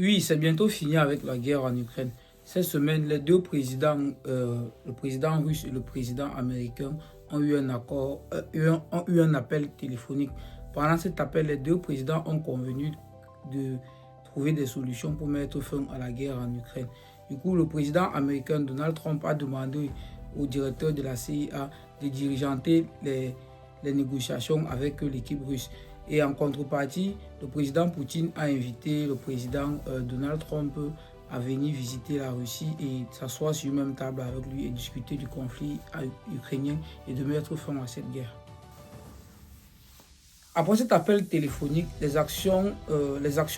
Oui, c'est bientôt fini avec la guerre en Ukraine. Cette semaine, les deux présidents, le président russe et le président américain, ont eu un accord, ont eu un appel téléphonique. Pendant cet appel, les deux présidents ont convenu de trouver des solutions pour mettre fin à la guerre en Ukraine. Du coup, le président américain Donald Trump a demandé au directeur de la CIA de diriger les négociations avec l'équipe russe. Et en contrepartie, le président Poutine a invité le président Donald Trump à venir visiter la Russie et s'asseoir sur une même table avec lui et discuter du conflit ukrainien et de mettre fin à cette guerre. Après cet appel téléphonique, les actions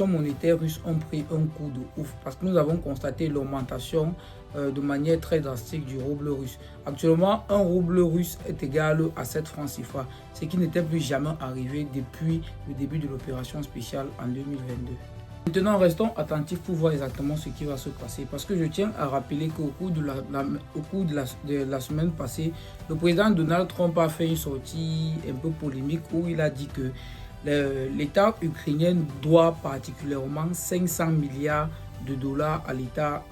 monétaires russes ont pris un coup de ouf parce que nous avons constaté l'augmentation de manière très drastique du rouble russe. Actuellement, un rouble russe est égal à 7 francs CFA, ce qui n'était plus jamais arrivé depuis le début de l'opération spéciale en 2022. Maintenant, restons attentifs pour voir exactement ce qui va se passer parce que je tiens à rappeler qu'au cours de la semaine passée, le président Donald Trump a fait une sortie un peu polémique où il a dit que l'État ukrainien doit particulièrement 500 milliards de dollars à l'État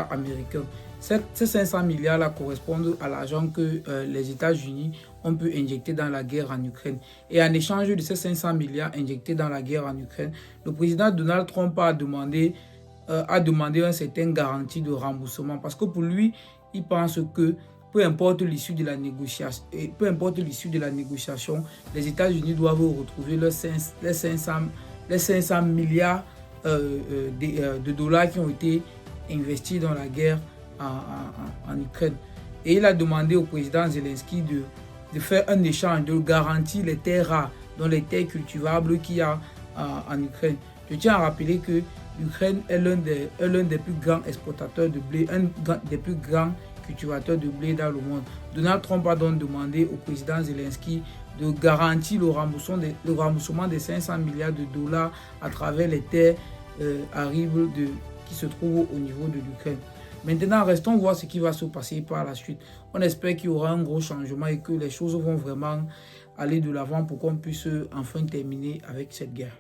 américain. Ces 500 milliards-là correspondent à l'argent que les États-Unis ont pu injecter dans la guerre en Ukraine. Et en échange de ces 500 milliards injectés dans la guerre en Ukraine, le président Donald Trump a demandé une certaine garantie de remboursement parce que pour lui, il pense que peu importe l'issue de la négociation, les États-Unis doivent retrouver les 500 milliards de dollars qui ont été investis dans la guerre en Ukraine. Et il a demandé au président Zelensky de faire un échange, de garantir les terres rares, dont les terres cultivables qu'il y a en Ukraine. Je tiens à rappeler que l'Ukraine est l'un des plus grands exportateurs de blé, un des plus grands cultivateurs de blé dans le monde. Donald Trump a donc demandé au président Zelensky de garantir le remboursement des 500 milliards de dollars à travers les terres arides qui se trouvent au niveau de l'Ukraine. Maintenant, restons voir ce qui va se passer par la suite. On espère qu'il y aura un gros changement et que les choses vont vraiment aller de l'avant pour qu'on puisse enfin terminer avec cette guerre.